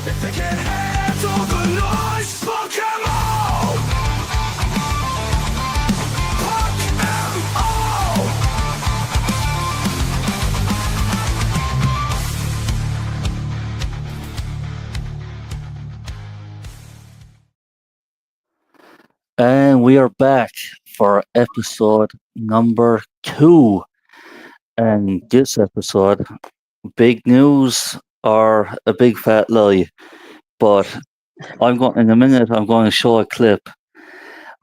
If they can't handle the noise, fuck 'em all! Fuck 'em all! And we are back for episode number 2. And this episode, big news or a big fat lie. But in a minute, I'm going to show a clip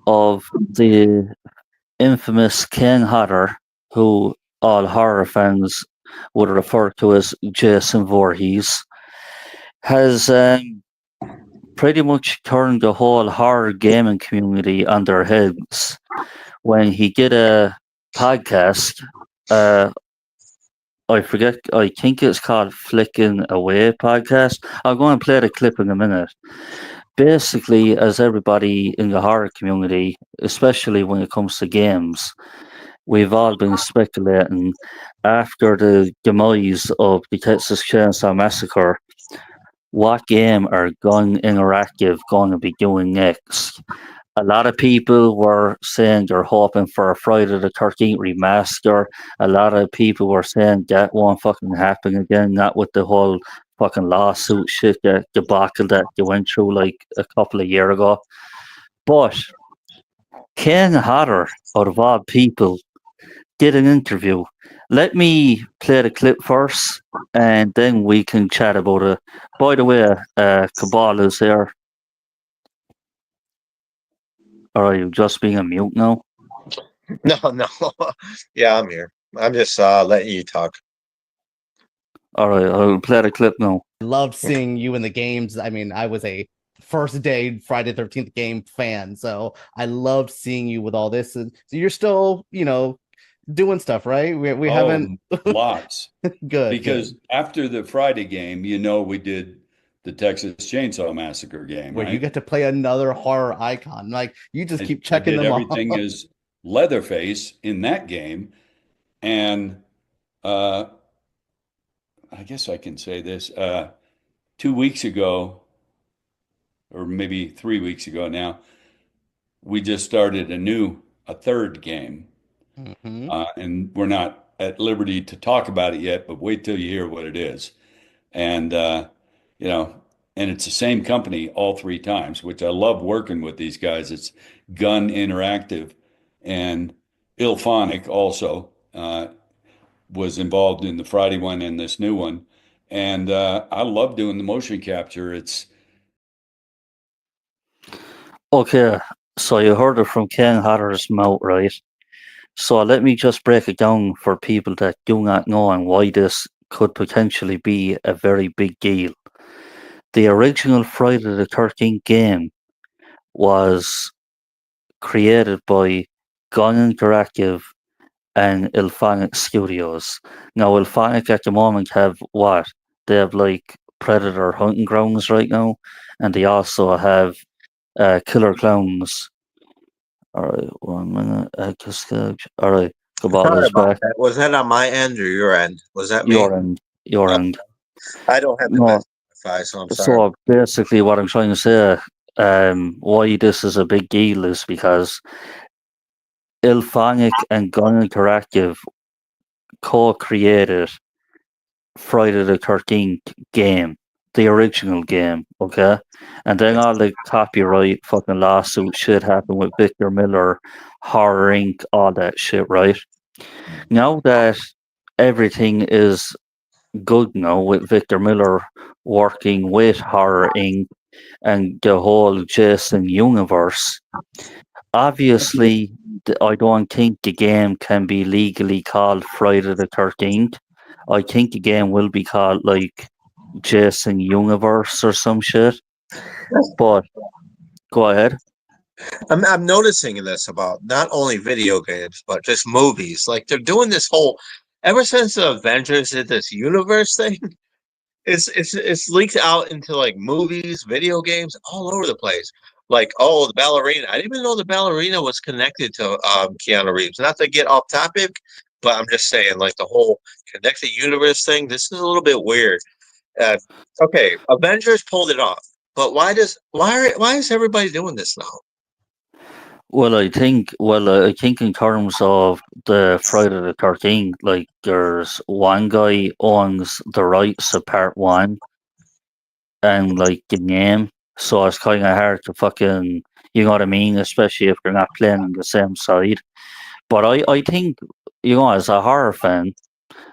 of the infamous Ken Hodder, who all horror fans would refer to as Jason Voorhees, has pretty much turned the whole horror gaming community on their heads when he did a podcast. I forget, I think it's called Flicking Away Podcast. I'm going to play the clip in a minute. Basically, as everybody in the horror community, especially when it comes to games, we've all been speculating after the demise of the Texas Chainsaw Massacre, what game are Gun Interactive going to be doing next? A lot of people were saying they're hoping for a Friday the 13th remaster. A lot of people were saying that won't fucking happen again, not with the whole fucking lawsuit shit, that debacle that they went through like a couple of years ago. But Ken Hodder, out of all people, did an interview. Let me play the clip first, and then we can chat about it. By the way, Cabal is here. Or are you just being a mute now? No. Yeah, I'm here. I'm just letting you talk. All right, I'll play the clip now. I loved seeing you in the games. I mean, I was a first day Friday the 13th game fan, so I loved seeing you with all this. And so you're still, doing stuff, right? We haven't lots. Good. Because after the Friday game, we did the Texas Chainsaw Massacre game, where right? you get to play another horror icon. Like you just keep checking them everything off. is Leatherface in that game. And I guess I can say this. 2 weeks ago, or maybe 3 weeks ago now, we just started a third game. Mm-hmm. And we're not at liberty to talk about it yet, but wait till you hear what it is. And, and it's the same company all 3 times, which I love working with these guys. It's Gun Interactive, and IllFonic also was involved in the Friday one and this new one. And I love doing the motion capture. It's Okay, so you heard it from Ken Hodder's mouth, right? So let me just break it down for people that do not know and why this could potentially be a very big deal. The original Friday the 13th game was created by Gun Interactive and IllFonic Studios. Now, IllFonic at the moment have what? They have like Predator Hunting Grounds right now, and they also have Killer Clowns. All right, 1 minute. All right, Cabal is back. That. Was that on my end or your end? Was that me? Your end. I don't have the best Wi-Fi, so I'm sorry. So basically, what I'm trying to say, why this is a big deal is because IllFonic and Gun Interactive co-created Friday the 13th game, the original game, okay? And then all the copyright fucking lawsuit shit happened with Victor Miller, Horror Inc., all that shit, right? Now that everything is good now with Victor Miller working with Horror Inc. and the whole Jason universe, obviously, I don't think the game can be legally called Friday the 13th. I think the game will be called like Jason Universe or some shit. But go ahead. I'm noticing this about not only video games but just movies. Like they're doing this whole ever since the Avengers did this universe thing. It's leaked out into like movies, video games, all over the place. Like, oh, the ballerina. I didn't even know the ballerina was connected to Keanu Reeves. Not to get off topic, but I'm just saying, like the whole connected universe thing. This is a little bit weird. Uh, okay, Avengers pulled it off, but why is everybody doing this now? Well, I think in terms of the Friday the 13th, like there's one guy owns the rights to part one and like the name, so it's kind of hard to fucking, you know what I mean, especially if they're not playing on the same side. But I think, as a horror fan,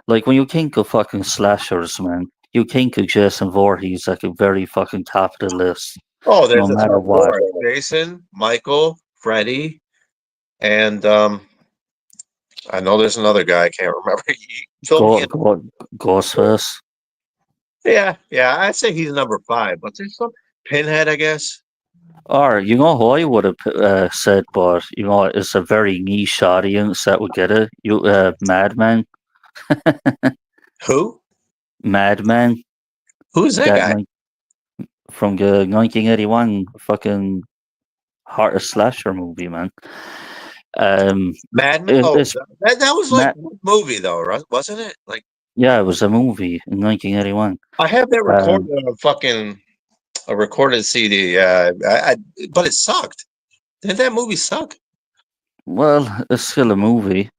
like when you think of fucking slashers, man, you think of Jason Voorhees like a very fucking top of the list, Oh, no there's a matter top what. four: Jason, Michael, Freddy, and I know there's another guy I can't remember. You fill me Go, in. go, Ghostface. Yeah, I'd say he's number five, but there's some Pinhead, I guess. Or you know who I would have said, but it's a very niche audience that would get it. Madman, Who? Madman, Who's that that guy? like from the 1981 fucking horror slasher movie, man. Um, Madman? it, Oh, it's that was like Matt. a movie though, right? Wasn't it? Like Yeah, it was a movie in 1981. I have that Um, recorded on a recorded CD. But it sucked. Didn't that movie suck? well, it's still a movie.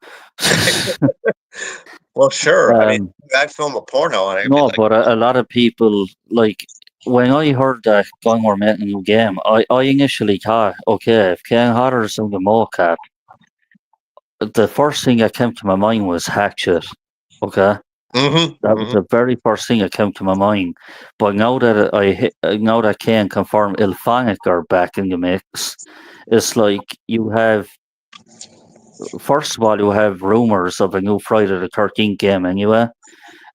Well, sure. I mean, um, I'd film a porno and I'd be no, like, but a lot of people like when I heard that Going were making a new game, I initially thought, okay, if Ken Hodder's on the mocap, the first thing that came to my mind was Hatchet. Okay, that was mm-hmm. the very first thing that came to my mind. But now that Ken confirmed Ilphonic are back in the mix, it's like you have. First of all, you have rumors of a new Friday the 13th game anyway,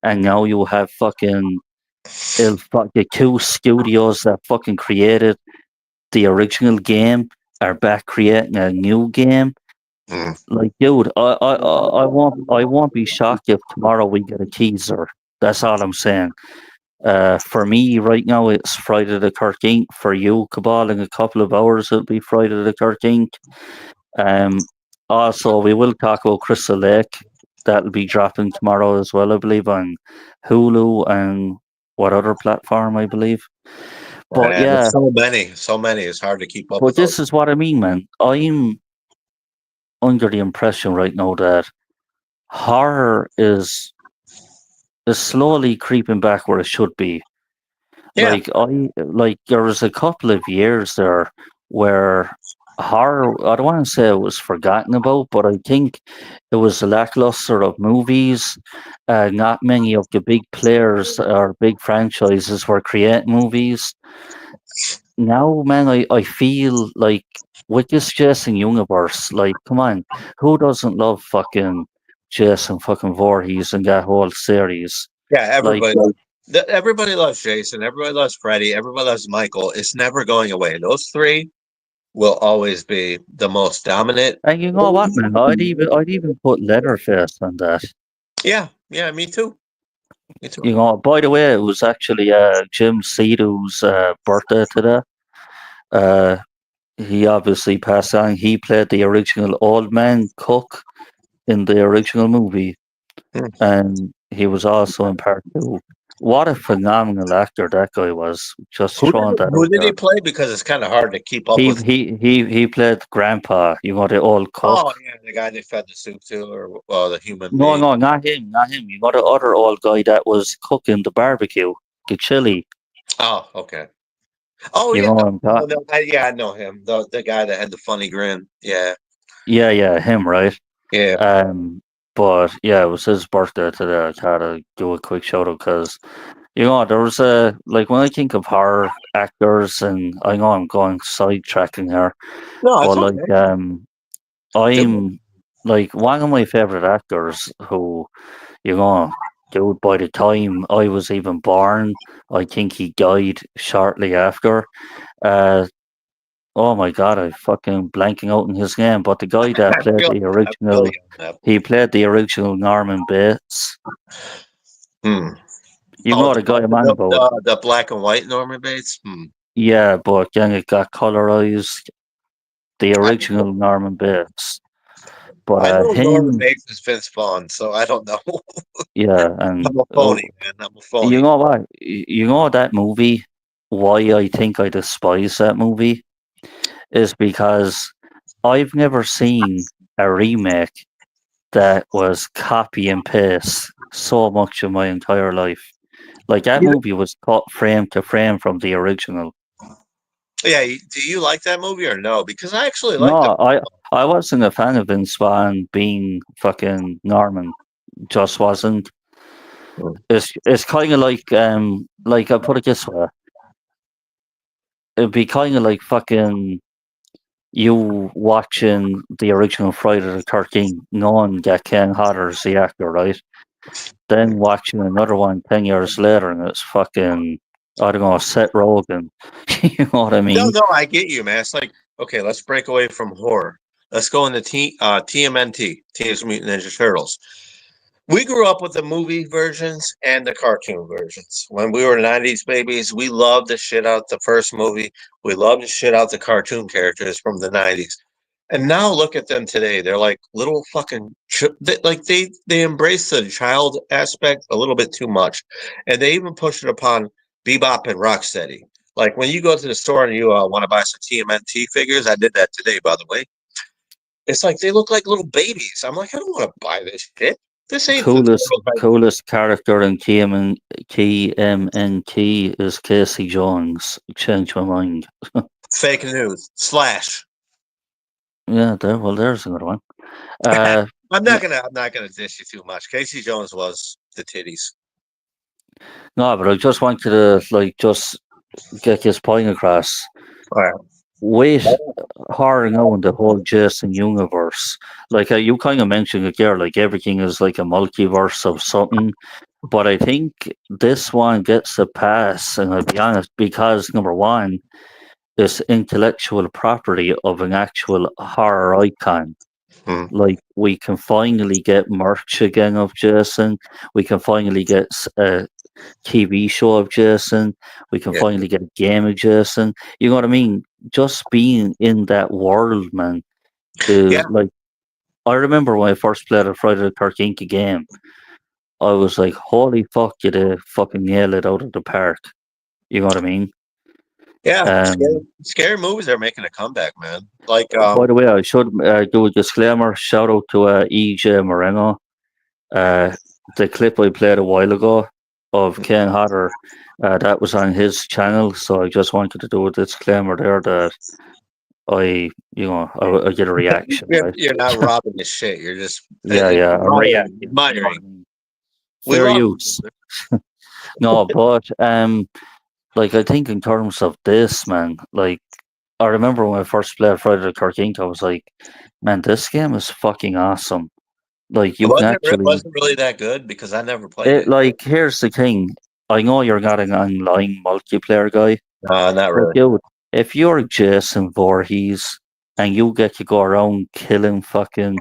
and now you have the two studios that fucking created the original game are back creating a new game. Mm. Like, dude, I won't be shocked if tomorrow we get a teaser. That's all I'm saying. For me, right now, it's Friday the 13th. For you, Cabal, in a couple of hours, it'll be Friday the 13th. Um, Also, we will talk about Crystal Lake. That'll be dropping tomorrow as well, I believe, on Hulu and what other platform, I believe. But And yeah, there's so many. It's hard to keep up but with all. this is what I mean, man. I'm under the impression right now that horror is slowly creeping back where it should be. Yeah, Like there was a couple of years there where horror, I don't want to say it was forgotten about, but I think it was lackluster of movies. Not many of the big players or big franchises were creating movies. Now, man, I feel like with this Jason universe, like, come on, who doesn't love fucking Jason fucking Voorhees and that whole series? yeah. Like, Everybody loves Jason. Everybody loves Freddy. Everybody loves Michael. It's never going away. Those three will always be the most dominant. and you know what, man? I'd even put Leatherface on that. Yeah. Me too. Me too. By the way, it was actually Jim Cedo's birthday today. Uh, he obviously passed on. He played the original Old Man Cook in the original movie, Hmm. and he was also in part two. What a phenomenal actor that guy was! Just throwing that Who out did he there. play? Because it's kind of hard to keep up He with. he he played Grandpa. The old Oh, cook. yeah, the guy they fed the soup to, or the human No, being. no, not him, not him. You got the other old guy that was cooking the barbecue, the chili. Oh, okay. Oh, You yeah. know what No, I'm no, talking? no, I know him. The guy that had the funny grin. Yeah, Yeah, him, right? yeah. But yeah, it was his birthday today. I had to do a quick shout out because there was like when I think of horror actors, and I know I'm going sidetracking here, No, it's but okay. Do I'm like one of my favorite actors who dude, by the time I was even born, I think he died shortly after. Uh, oh my god, I fucking blanking out in his name. But the guy that I played feel the I feel original, you on that. he played the original Norman Bates. Hmm. You Oh, know the guy I'm on about. the black and white Norman Bates. Hmm. Yeah, but then it got colorized. The I, original Norman Bates. But I know Norman him, Bates is Vince Vaughn, so I don't know. yeah, and I'm a phony, man. I'm a phony. you know what? You know that movie. Why I think I despise that movie is because I've never seen a remake that was copy and paste so much in my entire life. Like that You- movie was cut frame to frame from the original. Yeah, do you like that movie or no? Because I actually like the. No, I wasn't a fan of Vince Vaughn being fucking Norman. Just wasn't. It's kind of like I put it this way. It'd be kind of like fucking you watching the original Friday the 13th, knowing that Ken Hodder's the actor, right? Then watching another one 10 years later, and it's fucking, I don't know, Seth Rogen. You know what I No, mean? no, I get you, man. It's like, okay, let's break away from horror. Let's go into TMNT, Teenage Mutant Ninja Turtles. We grew up with the movie versions and the cartoon versions. When we were 90s babies, we loved the shit out the first movie. We loved the shit out the cartoon characters from the 90s. And now look at them today. They're like little fucking they embrace the child aspect a little bit too much. And they even push it upon Bebop and Rocksteady. Like when you go to the store and you want to buy some TMNT figures, I did that today, by the way. It's like they look like little babies. I'm like, I don't want to buy this shit. This ain't the Coolest Turtles. coolest character in TMNT is Casey Jones. Changed my mind. Fake news. Slash. Yeah, there's another one. Uh, I'm not gonna dish you too much. Casey Jones was the titties. no, but I just wanted to just get his point across. All right. With horror now in the whole Jason universe, like you kind of mentioned it there, like everything is like a multiverse of something. But I think this one gets a pass, and I'll be honest, because number one, it's intellectual property of an actual horror icon. Hmm. Like we can finally get merch again of Jason. We can finally get a TV show of Jason. We can Yeah. finally get a game of Jason. You know what I mean? Just being in that world, man, Yeah. is like I remember when I first played a Friday the 13th game. I was like, "Holy fuck! You did fucking nail it out of the park." You know what I mean? Yeah. Um, Scary movies are making a comeback, man. Like by the way, I should do a disclaimer. Shout out to EJ Moreno. Uh, the clip I played a while ago of Ken Hodder, that was on his channel. So I just wanted to do a disclaimer there that I get a reaction, right? you're not robbing this shit. You're just Yeah, I'm reacting. You know what I admiring. mean? We Fair love use. No, but like I think in terms of this, man, like I remember when I first played Friday the 13th, I was like, man, this game is fucking awesome. Like you can it actually wasn't really that good because I never played it it. like here's the thing. I know you're not an online multiplayer guy, Not but really. dude, if you're Jason Voorhees and you get to go around killing fucking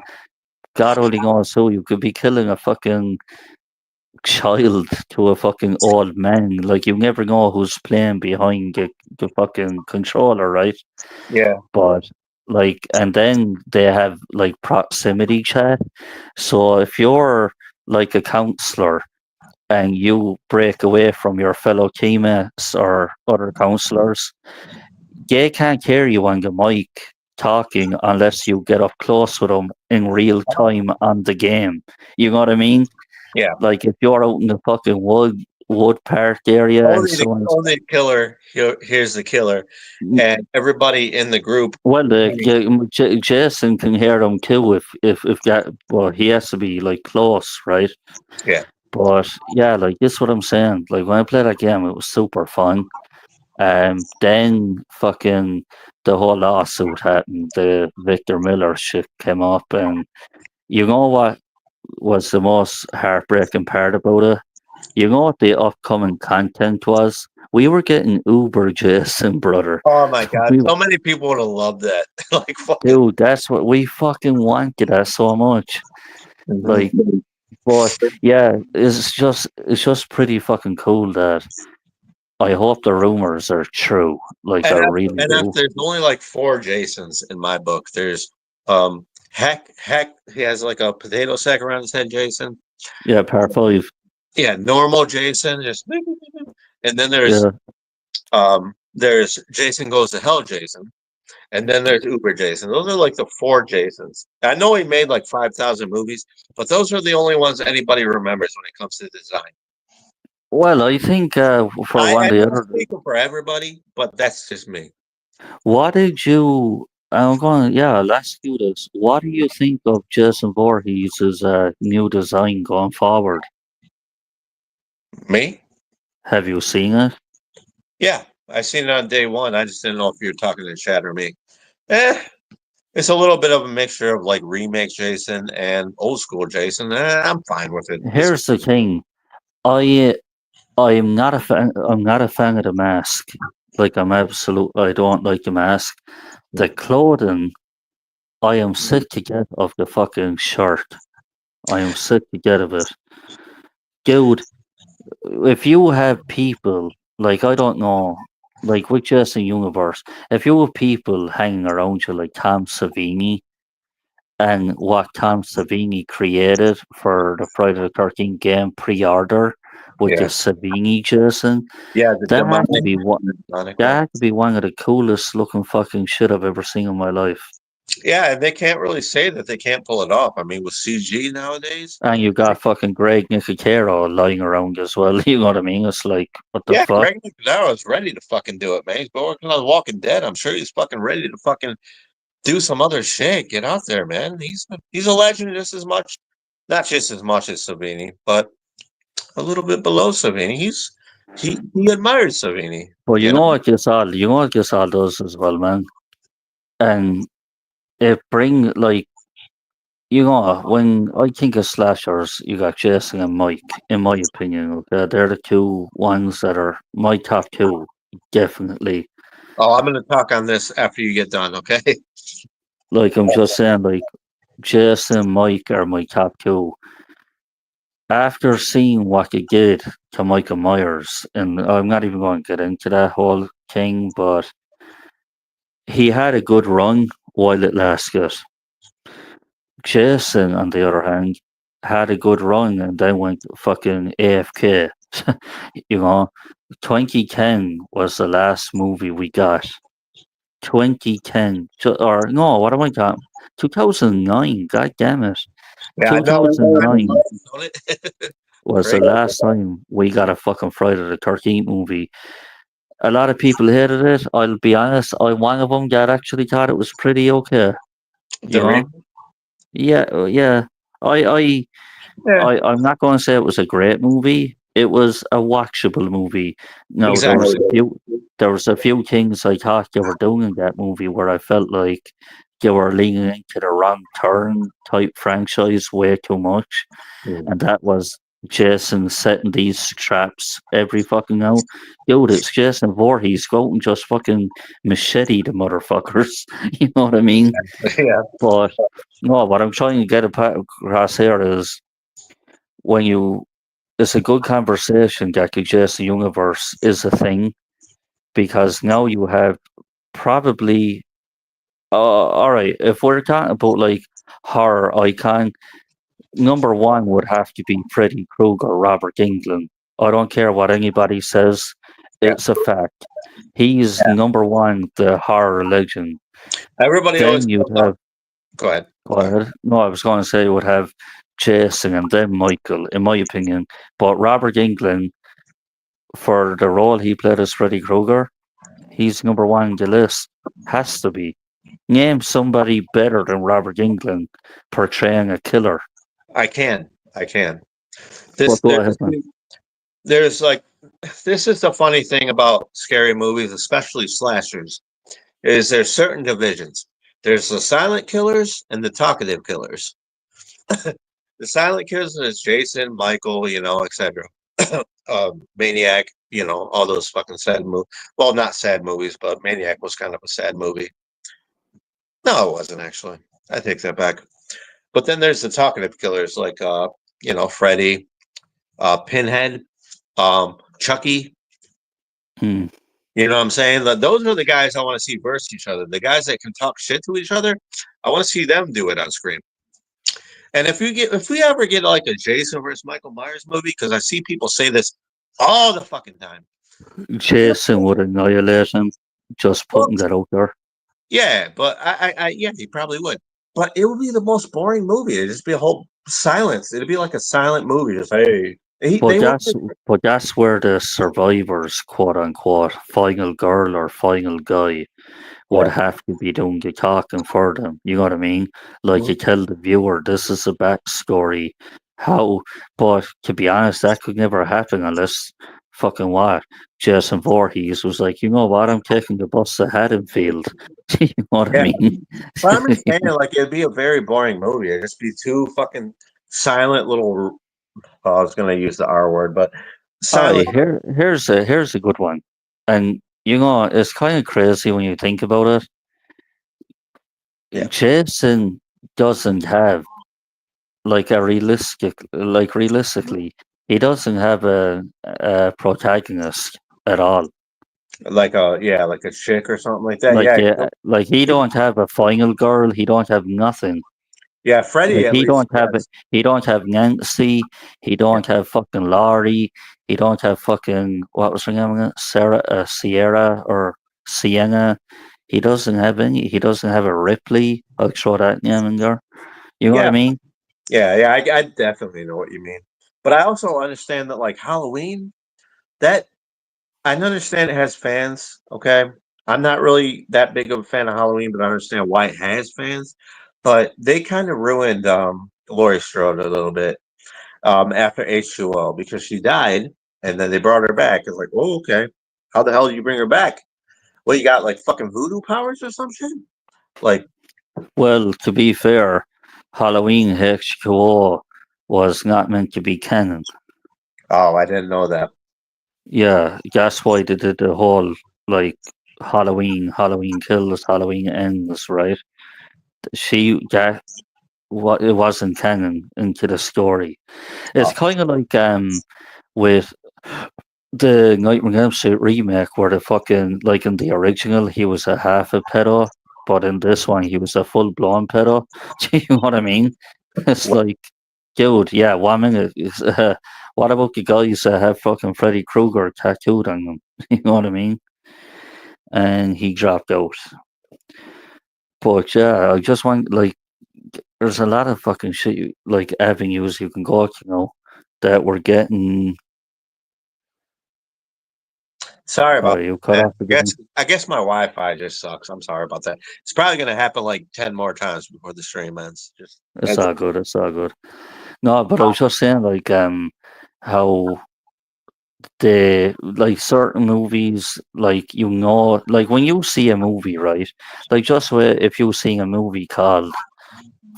God only knows who, you could be killing a fucking child to a fucking old man. Like you never know who's playing behind the fucking controller, right? Yeah. But like, and then they have like proximity chat. So if you're like a counselor and you break away from your fellow teammates or other counselors, they can't hear you on the mic talking unless you get up close with them in real time on the game. You know what I mean? Yeah. Like if you're out in the fucking wood park area and someone's Only the killer. Here's the killer, and everybody in the group. well, Jason can hear them too if that. Well, he has to be like close, right? Yeah. But yeah, like this is what I'm saying. Like when I played that game, it was super fun. Then fucking the whole lawsuit happened. The Victor Miller shit came up, and you know what was the most heartbreaking part about it? You know what the upcoming content was? We were getting Uber Jason, brother. Oh my god! We, So many people would have loved that. Like fucking. dude, that's what we fucking wanted that so much. Like, but yeah, it's just pretty fucking cool that I hope the rumors are true. Like, I really And if do. there's only like 4 Jasons in my book, there's Heck, he has like a potato sack around his head, Jason. Yeah, Part 5. Yeah, normal Jason, just and then Yeah. there's Jason Goes to Hell Jason, and then there's Uber Jason. Those are like the four Jasons. I know he made like 5,000 movies, but those are the only ones anybody remembers when it comes to design. Well, I think for one I'm the not other, speaking for everybody, but that's just me. what did you? I'm going. Yeah, let's do this. What do you think of Jason Voorhees' new design going forward? Me? Have you seen it? Yeah, I seen it on day one. I just didn't know if you were talking to Chad or me. Eh, it's a little bit of a mixture of like remake Jason and old school Jason. I'm fine with it. Here's the thing. I I'm not a fan. I'm not a fan of the mask. Like I'm absolute. I don't like the mask. The clothing. I am sick to get of the fucking shirt. I am sick to get of it, dude. If you have people like I don't know, like with Jason Universe, if you have people hanging around you like Tom Savini and what Tom Savini created for the Friday the 13th game pre-order with the Yeah, Savini Jason, yeah, the that had demonic, to be one. demonic That one. had to be one of the coolest looking fucking shit I've ever seen in my life. Yeah, and they can't really say that they can't pull it off. I mean, with CG nowadays. And you got fucking Greg Nicotero lying around as well. You know what I mean? It's like, what the Yeah, fuck? Greg Nicotero is ready to fucking do it, man. He's been working on Walking Dead. I'm sure he's fucking ready to fucking do some other shit. Get out there, man. He's a legend just as much, not just as much as Savini, but a little bit below Savini. He admires Savini. But You know, you know what this all does as well, man. And it bring like when I think of slashers, you got Jason and Mike. In my opinion, okay, they're the two ones that are my top two, definitely. oh, I'm gonna talk on this after you get done, okay? Like I'm just saying, like Jason and Mike are my top two. After seeing what he did to Michael Myers, and I'm not even going to get into that whole thing, but he had a good run while it lasted. Jason, on the other hand, had a good run and then went fucking AFK. you know, 2010 was the last movie we got. 2010, or no, what am I talking? 2009. God damn it! Yeah, I know. 2009 Don't it? was the Great. last time we got a fucking Friday the 13th movie. A lot of people hated it. I'll be honest. I'm one of them that actually thought it was pretty okay. You The re- know? Yeah. I, I, yeah, I'm not going to say it was a great movie. It was a watchable movie. No, exactly. there was a few things I thought they were doing in that movie where I felt like they were leaning into the wrong turn type franchise way too much, and that was Jason setting these traps every fucking out. Dude, it's Jason Voorhees. Go out and just fucking machete the motherfuckers. You know what I mean? Yeah, But no, what I'm trying to get across here is when you, it's a good conversation that the Jason universe is a thing because now you have probably, all right, if we're talking about like horror icon, number one would have to be Freddy Krueger, Robert Englund. I don't care what anybody says, yeah. it's a fact. He's number one, the horror legend. Everybody always Then you'd goes on. have, Go ahead. go ahead. No, I was going to say you would have Jason and then Michael, in my opinion. But Robert Englund, for the role he played as Freddy Krueger, he's number one on the list. Has to be. Name somebody better than Robert Englund portraying a killer. I can. But go ahead, man. There's like this is the funny thing about scary movies, especially slashers, is there's certain divisions. There's the silent killers and the talkative killers. The silent killers is Jason, Michael, etc. Maniac, all those fucking sad movies. Well, not sad movies, but Maniac was kind of a sad movie. No, it wasn't actually. I take that back. But then there's the talkative killers like Freddy, Pinhead, Chucky. Hmm. You know what I'm saying? Those are the guys I want to see versus each other. The guys that can talk shit to each other, I want to see them do it on screen. And if we ever get like a Jason versus Michael Myers movie, because I see people say this all the fucking time. Jason would annihilate him. Just Well, putting that out there. yeah, but yeah, he probably would. But it would be the most boring movie. It'd just be a whole silence. It'd be like a silent movie. Just hey, But they would. that's where the survivors, quote unquote, final girl or final guy would Yeah. have to be doing the talking for them. You know what I mean? Like you Mhm. tell the viewer this is a backstory. How but to be honest, that could never happen unless fucking what? Jason Voorhees was like, you know what, I'm taking the bus to Haddonfield. You know what I Yeah, mean? but I'm just saying, like it'd be a very boring movie. It'd just be two fucking silent little. I was gonna use the R word, but Oh, silent. here's a good one. And you know, it's kind of crazy when you think about Yeah, it. Jason doesn't have like a realistically, he doesn't have a protagonist at all. like a chick or something like that. Yeah, Like he don't have a final girl. He don't have nothing. yeah. Freddie Like at least does. he don't have Nancy. He Yeah, don't have fucking Laurie. He don't have fucking what was her name again? Sarah, Sierra or Sienna. He doesn't have any. He doesn't have a Ripley. I'll throw that name in there. You know what I yeah, mean? yeah. I definitely know what you mean, but I also understand that like Halloween, that I understand it has fans. Okay, I'm not really that big of a fan of Halloween, but I understand why it has fans. But they kind of ruined Laurie Strode a little bit after H2O because she died, and then they brought her back. It's like, oh, okay. How the hell did you bring her back? Well, you got like fucking voodoo powers or some shit? Like, Well, to be fair, Halloween H2O was not meant to be canon. oh, I didn't know that. Yeah, that's why they did the whole like Halloween kills, Halloween ends, right? She that what it wasn't canon into the story. It's Oh, kind of like with the Nightmare on Elm Street remake, where the fucking like in the original he was a half a pedo, but in this one he was a full blown pedo. Do you know what I mean? It's wh- like, dude, yeah, 1 minute. What about the guys that have fucking Freddy Krueger tattooed on them? You know what I mean? And he dropped out. But yeah, I just want like, there's a lot of fucking shit like avenues you can go, that we're getting. sorry Oh, about you cut that. off again. I guess my Wi-Fi just sucks. I'm sorry about that. It's probably gonna happen like 10 more times before the stream ends. Just It's as a, all good. It's all good. No, but I was just saying, like, how the like certain movies, like like when you see a movie, right? Like just if you see a movie called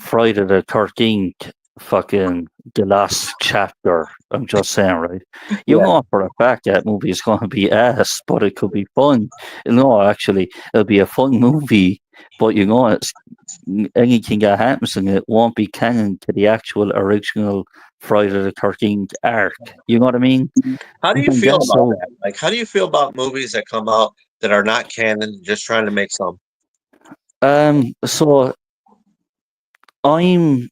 Friday the 13th, fucking the last chapter. I'm just saying, right? You yeah. know for a fact that movie is going to be ass, but it could be fun. No, actually, it'll be a fun movie, but it's anything that happens in it won't be canon to the actual original Friday the 13th arc. You know what I mean? How do you And feel that's about so. that? Like, how do you feel about movies that come out that are not canon, just trying to make some? So I'm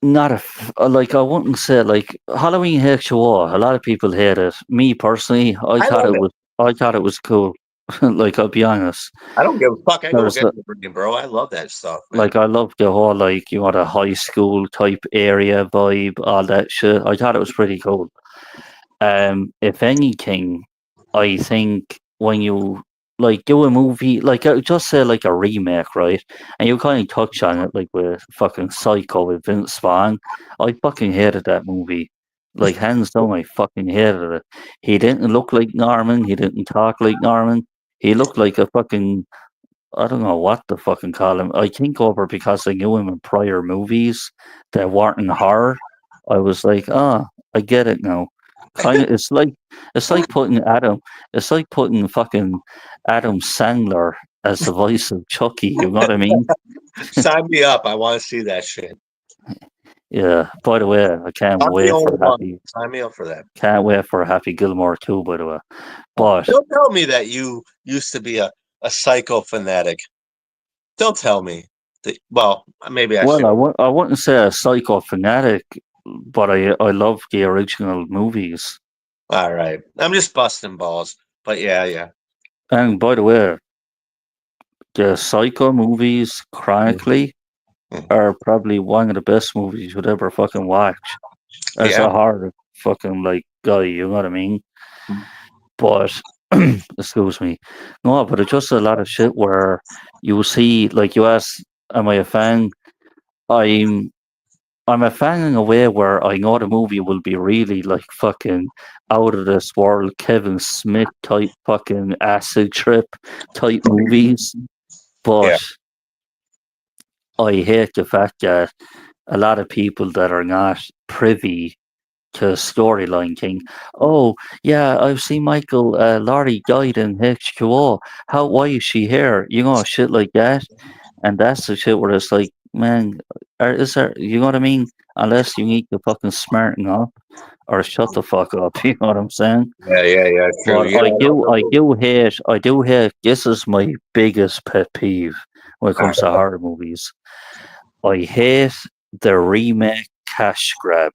not like I wouldn't say like Halloween H2O. A lot of people hate it. Me personally, I love it. I thought it was cool. Like I'll be honest. I don't give a fuck. I go There's get it, bro. I love that stuff, man. like I love the whole like the high school type area vibe, all that shit. I thought it was pretty cool. If anything, I think when you like do a movie, like just say like a remake, right? And you kind of touch on it, like with fucking Psycho with Vince Vaughn. I fucking hated that movie. Like hands down, I fucking hated it. He didn't look like Norman. He didn't talk like Norman. He looked like a fucking, I don't know what to fucking call him. I think over because I knew him in prior movies that weren't horror. I was like, I get it now. Kind of, it's like putting fucking Adam Sandler as the voice of Chucky. You know what I mean? Sign me up. I want to see that shit. Yeah. By the way, I can't I'm the wait only for one. Happy. Sign me up for that. Can't wait for Happy Gilmore too. By the way, but Don't tell me that you used to be a psycho fanatic. Don't tell me. Well, maybe I well, should. I wouldn't say a psycho fanatic, but I love the original movies. All right. I'm just busting balls. But yeah. And by the way, the Psycho movies, chronically, Mhm. are probably one of the best movies you'd ever fucking watch. As Yeah. a horror fucking like guy, you know what I mean? But excuse me, no, but it's just a lot of shit where you see, like you ask, am I a fan? I'm I'm a fan in a way where I know the movie will be really like fucking out of this world, Kevin Smith type fucking acid trip type movies, Yeah. but I hate the fact that a lot of people that are not privy to storyline thing. Oh, yeah, I've seen Michael Laurie died in H2O. Why is she here? You know, shit like that. And that's the shit where it's like, man, is there, you know what I mean? Unless you need to fucking smarten up or shut the fuck up, you know what I'm saying? Yeah. True. But I do hate, this is my biggest pet peeve when it comes to horror movies. I hate the remake cash grab.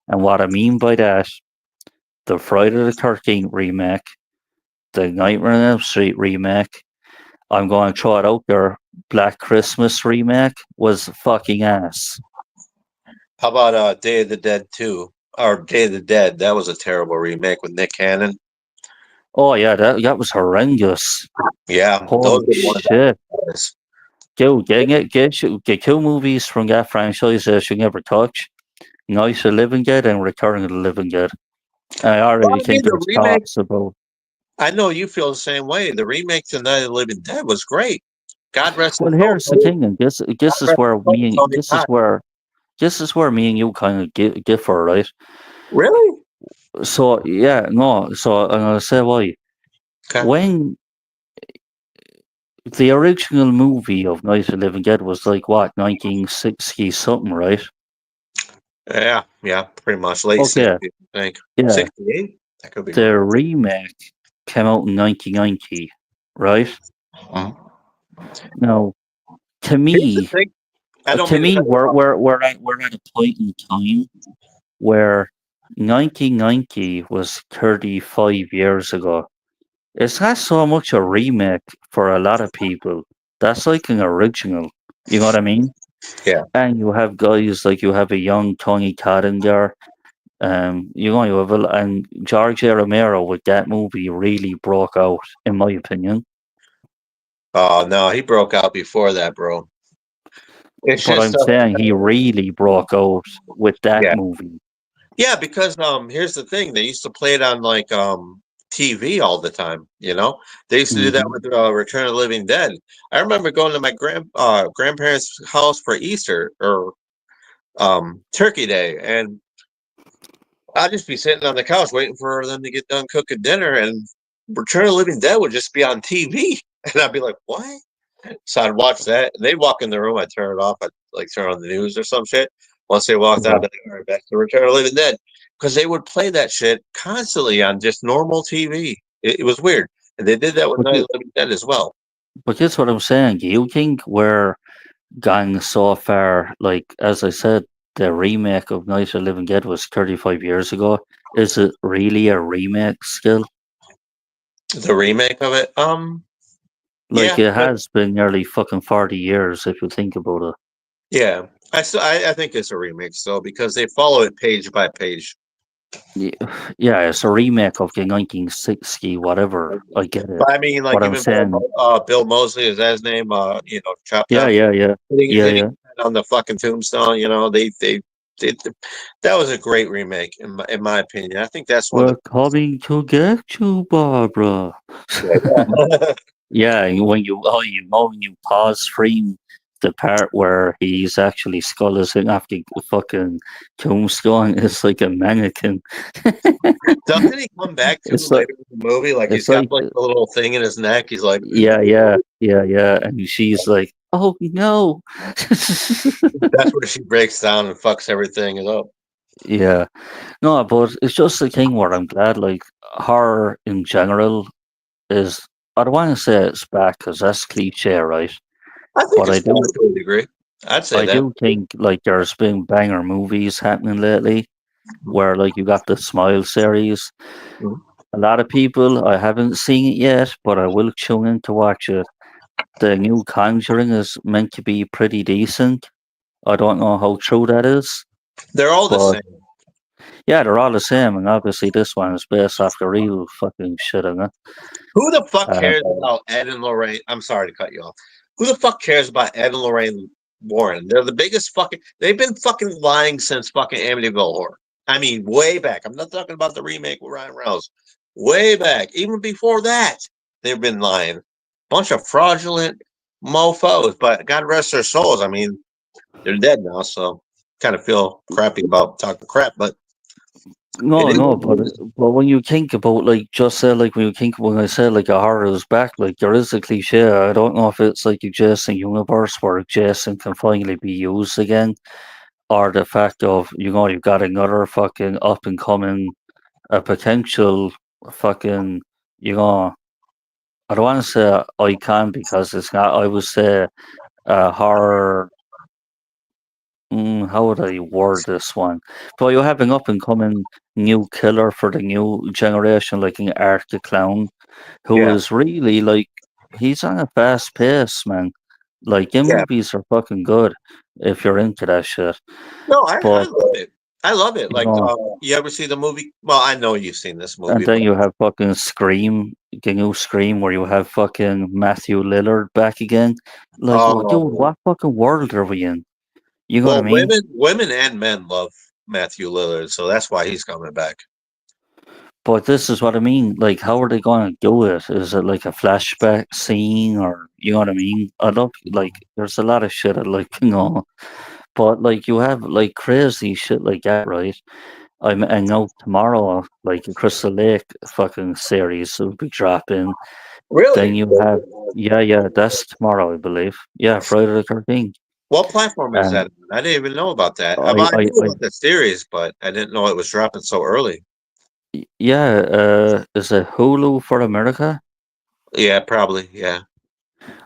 And what I mean by that, the Friday the 13th remake, the Nightmare on Elm Street remake, I'm going to throw it out there, Black Christmas remake was fucking ass. How about Day of the Dead 2? Or Day of the Dead? That was a terrible remake with Nick Cannon. Oh yeah, that was horrendous. Yeah, those Holy are one of shit. those. Get two movies from that franchise that you never touch. Night of the Living Dead and Return of the Living Dead. I Well, already I mean, think the there's remake. talks about. I know you feel the same way. The remake to Night of the Living Dead was great. God rest his Well, soul. here's the thing, and God this is rest his where soul, Tony Todd. this is where me and you kind of differ, right? Really? So yeah, no. So I'm gonna say why. Okay. When the original movie of Night of the Living Dead was like what 1960 something, right? Yeah, pretty much late Okay, 60s, I think. yeah. 68? That could be The wrong. remake came out in 1990, right? Mhm. Now, to Here's the me, thing. I don't mean to cut you off. we're at a point in time where 1990 was 35 years ago. It's not so much a remake for a lot of people. That's like an original. You know what I mean? Yeah. And you have guys like you have a young Tony Todd in there. You know, you have and George A. Romero with that movie really broke out, in my opinion. Oh, no, he broke out before that, bro. It's But just, I'm saying he really broke out with that yeah. movie. Yeah, because here's the thing. They used to play it on like TV all the time, you know? They used to do that Hmm. with Return of the Living Dead. I remember going to my grandparents' house for Easter or Turkey Day, and I'd just be sitting on the couch waiting for them to get done cooking dinner, and Return of the Living Dead would just be on TV. And I'd be like, what? So I'd watch that, and they'd walk in the room, I'd turn it off, I'd like turn on the news or some shit. Once they walked out, Yeah. I'd be like, all right, back to Return of the Living Dead. Because they would play that shit constantly on just normal TV. It was weird. And they did that with But, Night of the Living Dead as well. but that's what I'm saying. Do you think we're going so far? Like, as I said, the remake of Night of the Living Dead was 35 years ago. Is it really a remake still? The remake of it, Like, yeah, it has been nearly fucking 40 years if you think about it. yeah. I think it's a remake still because they follow it page by page. Yeah, it's a remake of the 1960 whatever. I get it. But I mean, like What I'm even saying, Bill Mosley is that his name? Chop yeah, Top yeah, yeah, yeah, hitting yeah. on the fucking tombstone. You know, they that was a great remake in my opinion. I think that's one We're of coming to get you, Barbara. the. Yeah, and you know when you pause frame the part where he's actually sculling after the fucking tombstone, it's like a mannequin. Doesn't he come back to It's like later in the movie? Like he's it's got like like a little thing in his neck. He's like, yeah, yeah, yeah, yeah, and she's like oh no. That's where she breaks down and fucks everything up. Yeah. No, but it's just a thing where I'm glad, like, horror in general is, I don't want to say it's back because that's cliche, right? I think But it's fine to a degree. I'd say I that. do think, like, there's been banger movies happening lately where, like, you got the Smile series. Mhm. A lot of people, I haven't seen it yet, but I will tune in to watch it. The new Conjuring is meant to be pretty decent. I don't know how true that is, They're all the but same. yeah, they're all the same, and obviously this one is based off the real fucking shit in it. Who the fuck Uh, cares about Ed and Lorraine? I'm sorry to cut you off. Who the fuck cares about Ed and Lorraine Warren? They're the biggest fucking. They've been fucking lying since fucking Amityville Horror. I mean, way back. I'm not talking about the remake with Ryan Reynolds. Way back, even before that, they've been lying. Bunch of fraudulent mofo's. But God rest their souls. I mean, they're dead now, so kind of feel crappy about talking crap. But it no, is no, what but it is. but when you think about, like, just say, like, when you think, when I say, like, a horror is back, like, there is a cliche. I don't know if it's like a Jason universe where Jason can finally be used again, or the fact of, you've got another fucking up and coming, a potential fucking, you know, I don't want to say icon because it's not. I would say horror. How would I word this one? But you have an up and coming new killer for the new generation, like an Art the Clown, who Yeah, is really like, he's on a fast pace, man. Like, your yeah. movies are fucking good if you're into that shit. No, I But love it. I love it. you Like, know, you ever see the movie? Well, I know you've seen this and movie, then but you have fucking Scream, the new Scream, where you have fucking Matthew Lillard back again. Like, well, dude, um, what fucking world are we in? You know what I well, mean? women and men love Matthew Lillard, so that's why he's coming back. But this is what I mean. Like, how are they going to do it? Is it like a flashback scene, or you know what I mean? I love, like, there's a lot of shit I like, but like, you have like crazy shit like that, right? I know tomorrow, like, a Crystal Lake fucking series will be dropping. Then Really? you have, yeah, that's tomorrow, I believe. Yeah, Friday the 13th. What platform is And that on? I didn't even know about that. I, I I, knew I, about the series, but I didn't know it was dropping so early. yeah, is it Hulu for America? Yeah, probably. Yeah.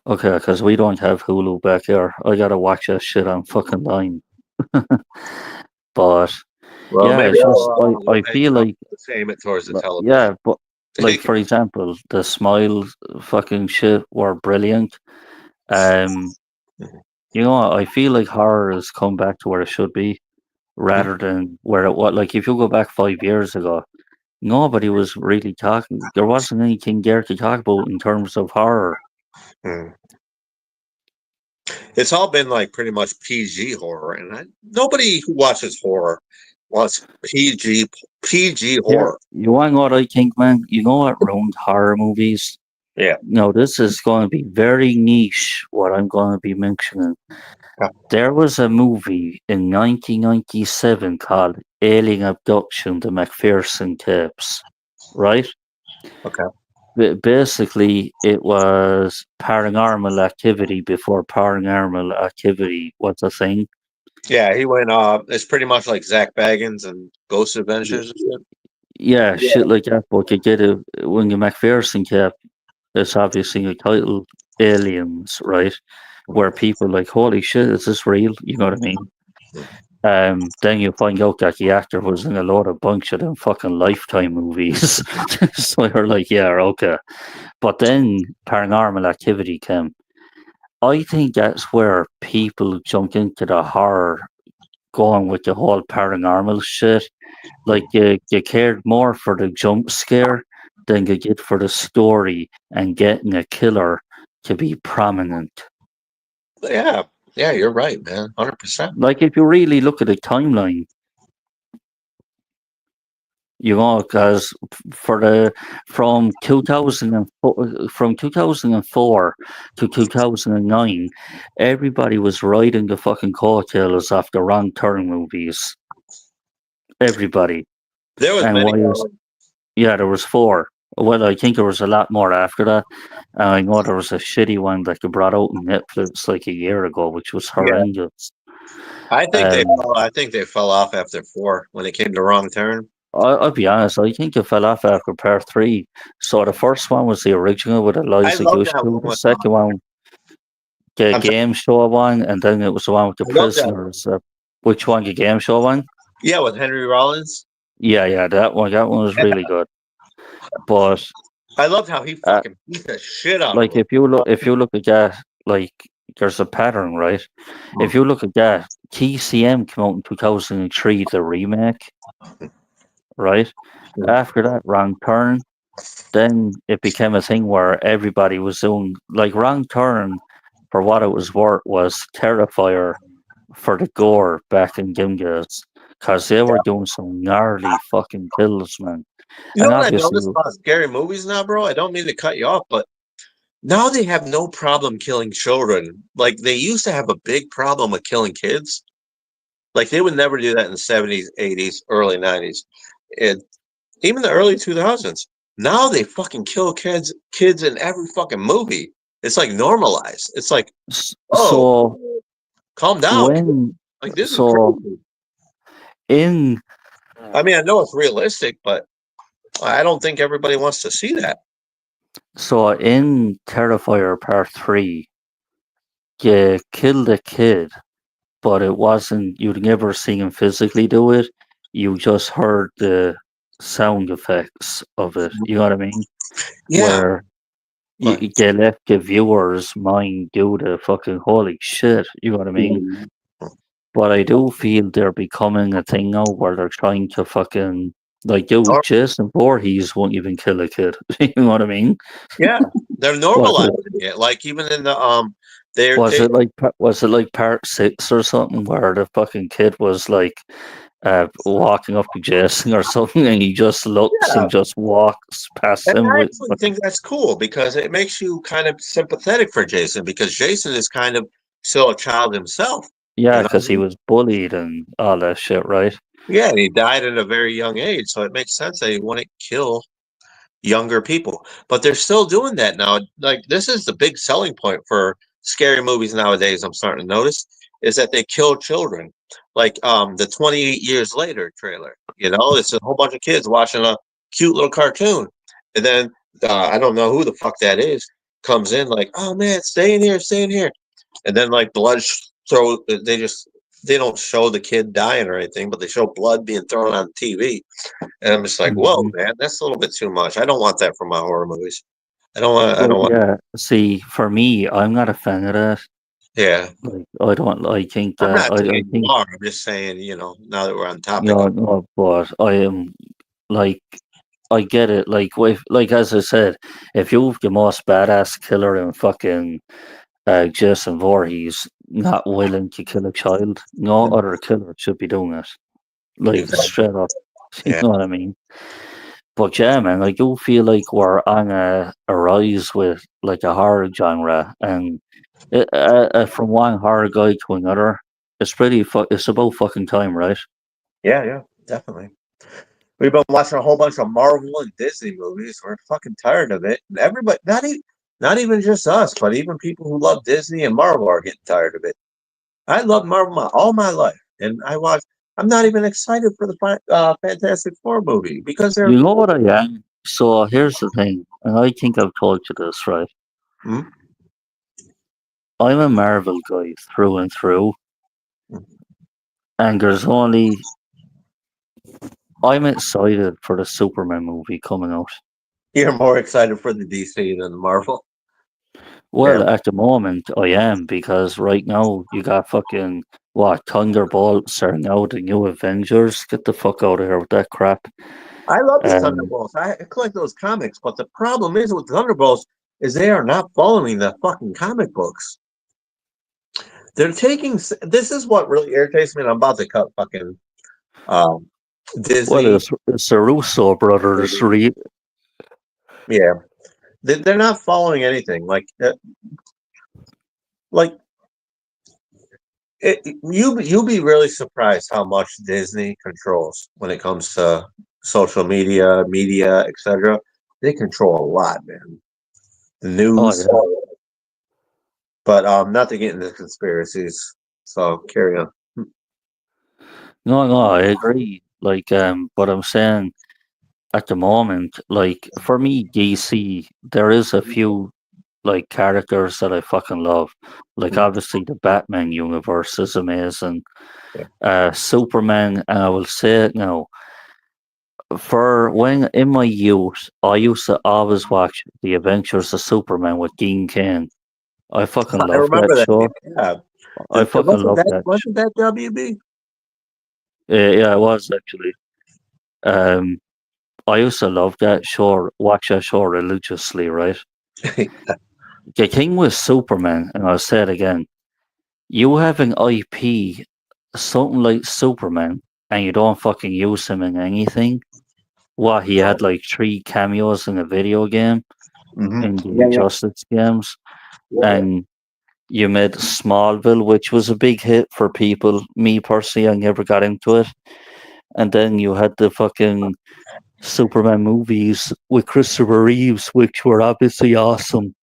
Okay, because we don't have Hulu back here. I gotta watch that shit on fucking line. But Well, yeah, maybe it's just, we'll I pay feel like, same it towards the yeah, television. but like, for example, the Smile fucking shit were brilliant. Um, I feel like horror has come back to where it should be, rather than where it was. Like, if you go back 5 years ago, nobody was really talking. There wasn't anything there to talk about in terms of horror. Hmm. It's all been like pretty much PG horror, and nobody who watches horror wants PG Yeah, horror. you want to know what I think, man? You know what ruined horror movies? Yeah. No, this is going to be very niche, what I'm going to be mentioning. Yeah. There was a movie in 1997 called Alien Abduction, the McPherson tapes, right? Okay. Basically, it was paranormal activity before paranormal activity was a thing. Yeah, he went. It's pretty much like Zach Baggins and Ghost Y- Adventures and shit. Yeah, shit like that. But you get it when the McPherson tape, it's obviously a title, Aliens, right? Where people are like, holy shit, is this real? You know what I mean? Then you find out that the actor was in a lot of bunch of them fucking Lifetime movies. So you're like, yeah, okay. But then Paranormal Activity came. I think that's where people jumped into the horror, going with the whole paranormal shit. Like, you cared more for the jump scare than you did for the story and getting a killer to be prominent. Yeah, yeah, you're right, man. 100%. Like, if you really look at the timeline, because for the from 2004 to 2009, everybody was riding the fucking coattails off the Wrong Turn movies. Everybody. There was And many. why is, yeah, there was four. Well, I think there was a lot more after that. And I know there was a shitty one that they brought out on Netflix like a year ago, which was Yeah, horrendous. Um, I think they fell off after 4 when it came to Wrong Turn. I'll be honest, I think it fell off after part three. So the first one was the original with I Eliza love that Dushku. one The with. second one, the I'm sorry, game show one, and then it was the one with the I love that one. prisoners. Which one? The game show one? Yeah, with Henry Rollins. Yeah, that one. That one was And really good. But I loved how he uh, fucking beat the shit out of like him. if you look at that, like there's a pattern, right? If you look at that, TCM came out in 2003, the remake, right? After that, Wrong Turn. Then it became a thing where everybody was doing like Wrong Turn for what it was worth was Terrifier for the gore back in Gimgas because they were doing some gnarly fucking kills, man. You know And what I obviously, noticed about scary movies now, bro? I don't mean to cut you off, but now they have no problem killing children. Like they used to have a big problem with killing kids. Like they would never do that in the 70s, 80s, early 90s. And even the early 2000s. Now they fucking kill kids in every fucking movie. It's like normalized. It's like, oh, so calm down. when Like this is so crazy. in I mean, I know it's realistic, but I don't think everybody wants to see that. in Terrifier Part 3, you killed a kid, but it wasn't, you'd never seen him physically do it. You just heard the sound effects of it. You know what I mean? Yeah. Where But they let the viewers mind do the fucking holy shit. You know what I mean? But I do feel they're becoming a thing now where they're trying to fucking like dude, nor- Jason Voorhees won't even kill a kid. You know what I mean? yeah, they're Was normalizing it it. Like even in the they're was they it like part six or something where the fucking kid was like walking up to Jason or something and he just looks yeah. and just walks past And him I with actually think that's cool because it makes you kind of sympathetic for Jason because Jason is kind of still a child himself, you yeah, because he know. was bullied and all that shit, right? Yeah, and he died at a very young age, so it makes sense that he wouldn't kill younger people. But they're still doing that now. Like this is the big selling point for scary movies nowadays. I'm starting to notice is that they kill children. Like the 28 years later trailer. You know, it's a whole bunch of kids watching a cute little cartoon, and then I don't know who the fuck that is comes in like, oh man, stay in here, and then like blood throw. They don't show the kid dying or anything, but they show blood being thrown on TV. And I'm just like, whoa, Hmm. man, that's a little bit too much. I don't want that from my horror movies. I Well, don't want, yeah. See, for me, I'm not a fan of that. yeah. Like, I don't. I think I'm that. not I saying you think are. I'm just saying, now that we're on you topic know. of, No, but I am like. I get it. Like as I said, if you've the most badass killer in fucking Jason Voorhees not willing to kill a child, no other killer should be doing it. Like exactly. straight up. You Yeah. know what I mean? But yeah, man, I do feel like we're on a rise with like a horror genre, and from one horror guy to another, it's about fucking time, right? Yeah, definitely. We've been watching a whole bunch of Marvel and Disney movies. We're fucking tired of it. And everybody, not even just us, but even people who love Disney and Marvel are getting tired of it. I love Marvel all my life, and I'm not even excited for the Fantastic Four movie because they're. You know what I am? So here's the thing, and I think I've told you this, right? Hmm? I'm a Marvel guy through and through, and I'm excited for the Superman movie coming out. You're more excited for the DC than the Marvel. Yeah. Well, at the moment, I am because right now you got fucking what Thunderbolts are now the new Avengers. Get the fuck out of here with that crap. I love the Um, Thunderbolts. I collect those comics, but the problem is with Thunderbolts is they are not following the fucking comic books. They're taking. This is what really irritates me. And I'm about to cut fucking um, well, Disney. it's the Russo brothers. Yeah, they're not following anything. Like you'll be really surprised how much Disney controls when it comes to social media, etc. They control a lot, man. The Oh news, yeah. but not to get into conspiracies. So carry on. No, I agree. Like, but I'm saying at the moment, like for me, DC, there is a few like characters that I fucking love. Like obviously the Batman universe is amazing. Yeah. Superman, and I will say it now. For when in my youth, I used to always watch The Adventures of Superman with Dean Cain. I fucking I love that remember that. show. Yeah, I fucking wasn't love that that. wasn't that WB? Yeah, it was actually. Um, I used to love that show, watch that show religiously, right? The thing with Superman, and I'll say it again, you have an IP, something like Superman, and you don't fucking use him in anything. What, he had like 3 cameos in a video game, in the Yeah, Injustice games, yeah. and you made Smallville, which was a big hit for people. Me personally, I never got into it. And then you had the fucking Superman movies with Christopher Reeves, which were obviously awesome.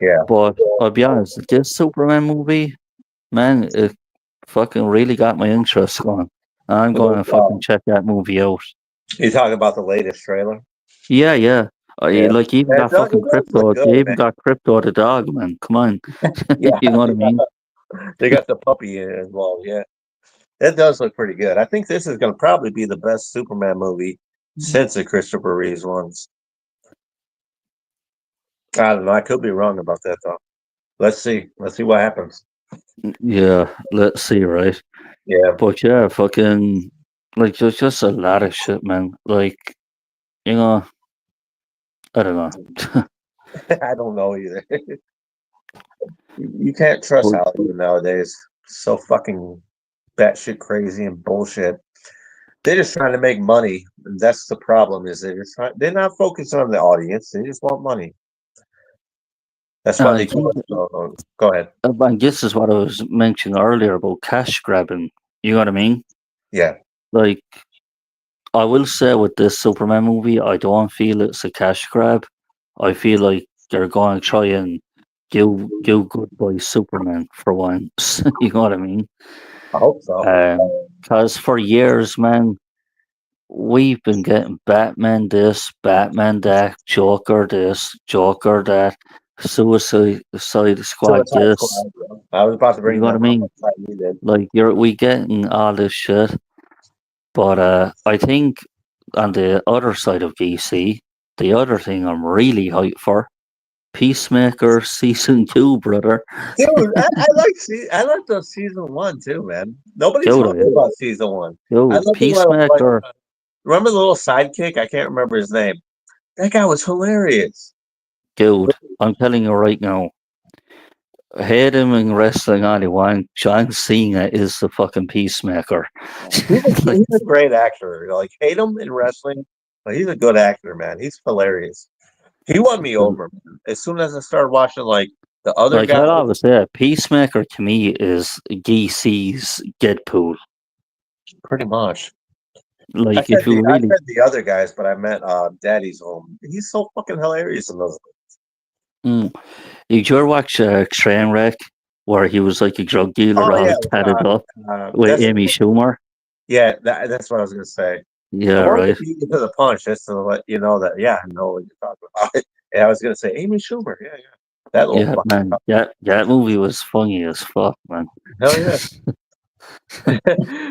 Yeah. But I'll be honest, this Superman movie, man, it fucking really got my interest going. I'm going to fucking check that movie out. You talking about the latest trailer? Yeah, yeah. Yeah. Like even got It fucking does look Crypto. good, They even man. got Crypto the dog, man. Come on. Yeah, You know what I mean? they got the puppy involved. Yeah, that does look pretty good. I think this is going to probably be the best Superman movie since the Christopher Reeves ones. I don't know. I could be wrong about that though. Let's see. Let's see what happens. Yeah, let's see, right? Yeah, But yeah, fucking like there's just a lot of shit, man. Like, you know, I don't know. I don't know either. You can't trust But Hollywood nowadays. So fucking batshit crazy and bullshit. They're just trying to make money. And that's the problem. Is they're not focused on the audience. They just want money. That's why I they think, do it. Go ahead. and this is what I was mentioning earlier about cash grabbing. You know what I mean? Yeah. Like, I will say with this Superman movie, I don't feel it's a cash grab. I feel like they're going to try and do good by Superman for once. You know what I mean? I hope so. Because for years, man, we've been getting Batman this, Batman that, Joker this, Joker that, Suicide Squad Suicide this. Squad, bro. I was about to You bring know what I them up. mean? I'm glad you did. Like we getting all this shit. But I think on the other side of DC, the other thing I'm really hyped for, Peacemaker season 2, brother. Dude, I like the season one too, man. Nobody talks Dude, about season one. I dude, love the little Peacemaker, remember the little sidekick? I can't remember his name. That guy was hilarious. dude, I'm telling you right now, hate him in wrestling all you want. John Cena is the fucking Peacemaker. Like, He's a great actor. Like hate him in wrestling, but he's a good actor, man. He's hilarious. He won me over, man. As soon as I started watching like the other like guys, I always say, Peacemaker to me is DC's Deadpool. pretty much. Like if you I really, said the other guys, but I meant Daddy's Home. He's so fucking hilarious in those. mm, did you ever watch Trainwreck, where he was like a drug dealer Oh all yeah, tatted up with that's Amy Schumer? that's what I was gonna say. I Yeah, wanted to right. beat you to the punch just to let you know that I know what you're talking about. Yeah, I was gonna say Amy Schumer. Yeah, yeah, that little Yeah, fucking man. That movie was funny as fuck, man. hell yeah.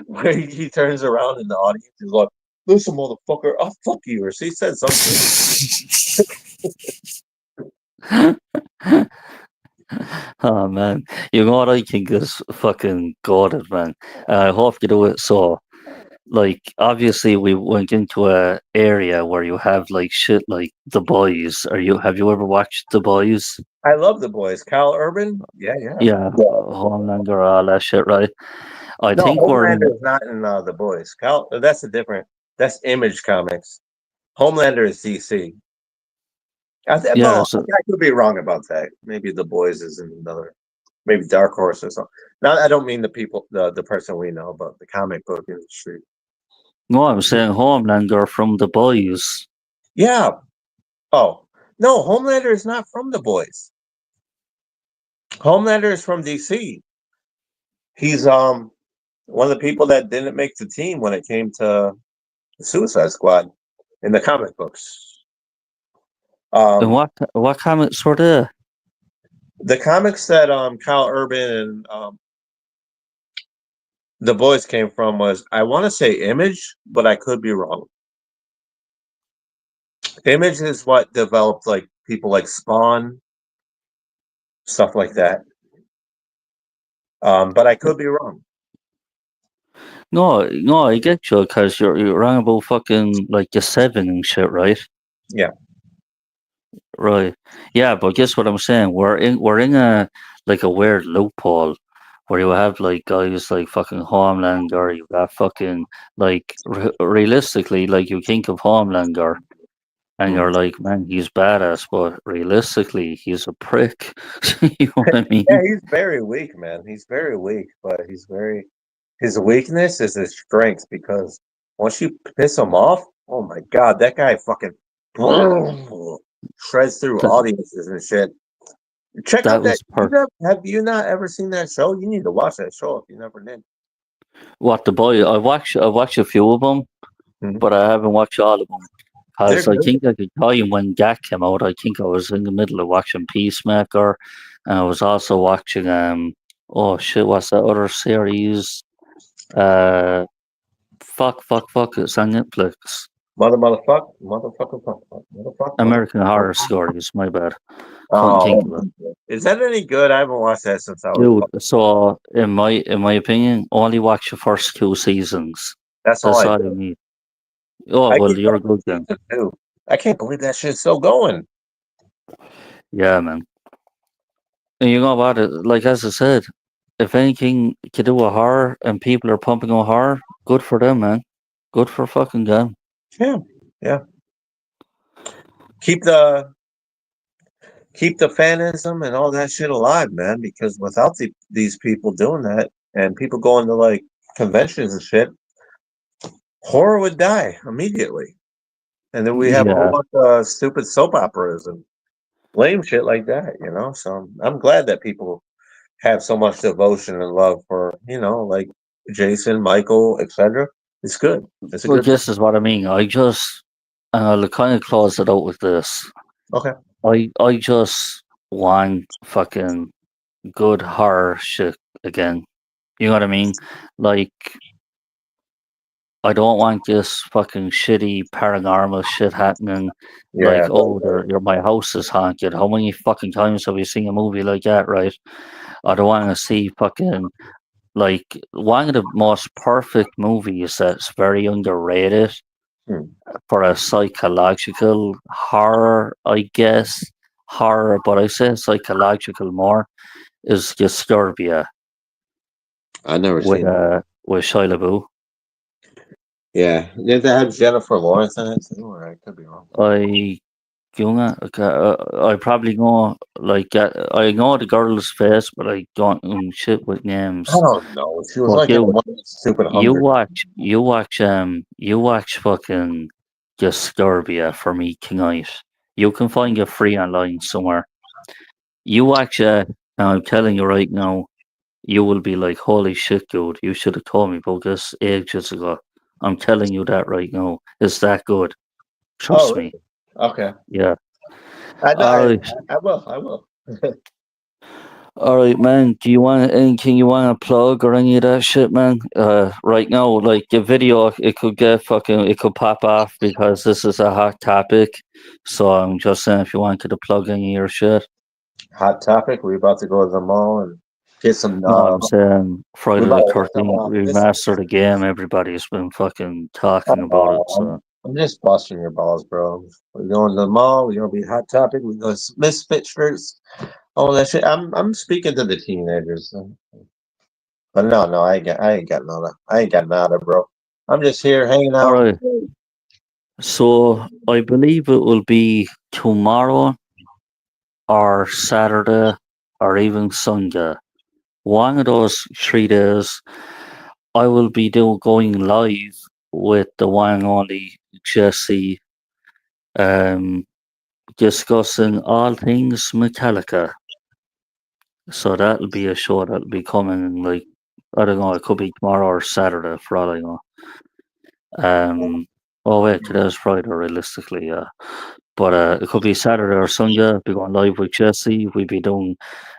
Where he turns around in the audience, he's like, "Listen, motherfucker, I'll fuck you," or he said something. Oh man, you know what I think is fucking goated, man. I hope you do it. So, like, obviously, we went into a area where you have like shit like The Boys. Have you ever watched The Boys? I love the boys. Kyle Urban. Yeah, yeah. Yeah, Homelander, all that shit, right? I No, think we're in. Homelander is not in the boys. Kyle, that's a different. That's Image Comics. Homelander is DC. Yeah, Well, so I could be wrong about that. Maybe the boys is in another. Maybe Dark Horse or something. Now, I don't mean the people, the person we know, but the comic book industry. no, I'm saying Homelander from The Boys. Yeah, Oh no, Homelander is not from The Boys. Homelander is from DC. He's one of the people that didn't make the team when it came to the Suicide Squad in the comic books. And Um, what comics were there? the comics that Kyle Urban and The Boys came from was, I want to say Image, but I could be wrong. Image is what developed like people like Spawn, stuff like that. But I could be wrong. No, I get you because you're wrong about fucking like the Seven and shit, right? Yeah. Right. Yeah, but guess what I'm saying? We're in a like a weird loophole where you have like guys like fucking Homelander, you got fucking like realistically, like you think of Homelander and you're like, man, he's badass, but realistically, he's a prick. You know what I mean? Yeah, he's very weak, man. He's very weak, but his weakness is his strength because once you piss him off, oh my god, that guy fucking shreds through That, audiences and shit. Check that out that. was per Have you not ever seen that show? You need to watch that show if you never did. what the boy. I watched a few of them, Mhm. but I haven't watched all of them. They're Because I good. think I could tell you when that came out, I think I was in the middle of watching Peacemaker, and I was also watching oh shit, what's that other series? Uh, fuck, it's on Netflix. Motherfucker. American Horror Stories. My bad, couldn't think Oh, of it. is that any good? I haven't watched that since I was. Dude, so in my opinion, only watch the first two seasons. That's all That's I all you do. need. Oh I well, keep you're up with good then. season two. I can't believe that shit's still going. Yeah, man. And you know what? Like as I said, if anything to do with horror and people are pumping on horror, good for them, man. Good for fucking them. Yeah, yeah. Keep the keep the fanism and all that shit alive, man. Because without these people doing that and people going to like conventions and shit, horror would die immediately. And then we have a whole Yeah. bunch of stupid soap operas and lame shit like that, you know. So I'm glad that people have so much devotion and love for, like Jason, Michael, etc. It's good. It's a Well, good thing. this is what I mean. And I'll kind of close it out with this. Okay. I just want fucking good horror shit again. You know what I mean? Like, I don't want this fucking shitty paranormal shit happening. Like, Yeah. oh, my house is haunted. How many fucking times have you seen a movie like that, right? I don't want to see fucking like one of the most perfect movies that's very underrated Hmm. for a psychological horror, I guess. Horror, but I say psychological more is Disturbia I never with seen it. with Shia LaBeouf. Yeah. Did that have Jennifer Lawrence in it too? Or I could be wrong. I I probably know like I know the girl's face, but I don't shit with I names. don't know. She was But like in dude, one of those stupid you Hunger. watch fucking Disturbia for me tonight. You can find it free online somewhere. You watch it, and I'm telling you right now, you will be like, holy shit, dude, you should have told me about this ages ago. I'm telling you that right now. It's that good. Oh, Trust me. really? Okay. Yeah. I, All I right. I will. I will. All right, man. Do you want anything you want to plug or any of that shit, man? Right now, like the video, it could it could pop off because this is a hot topic. So I'm just saying, if you wanted to plug any of your shit, Hot topic. We're about to go to the mall and get some. no, I'm saying We Friday about the to get some 13th biscuits. remastered the game. Everybody's been fucking talking about it. Oh, So I'm just busting your balls, bro. We're going to the mall. We're gonna be hot topic. We're going to misfit shirts. All that shit. I'm speaking to the teenagers, but no, I ain't got nada, bro. I'm just here hanging all out. right. So I believe it will be tomorrow or Saturday or even Sunday. One of those 3 days, I will be going live with the one and only Jesse, um, discussing all things Metallica. So that'll be a show that'll be coming in, like, I don't know, it could be tomorrow or Saturday for all I know. Oh wait, today's Friday realistically, yeah. But it could be Saturday or Sunday. Be going live with Jesse. We'd be doing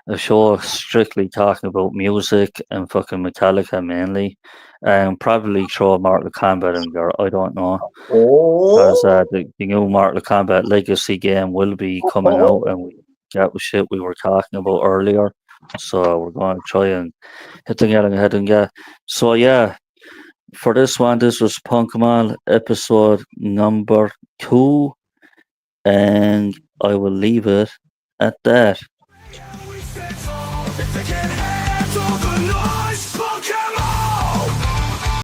a show strictly talking about music and fucking Metallica mainly, and probably throw Mortal Kombat in there. I don't know, because Oh, the new Mortal Kombat Legacy game will be coming out, and that was shit we were talking about earlier. So we're going to try and hit the nail on the head and get. So yeah, for this one, this was Punkman episode number 2, and I will leave it at that. We stand tall. They can't hang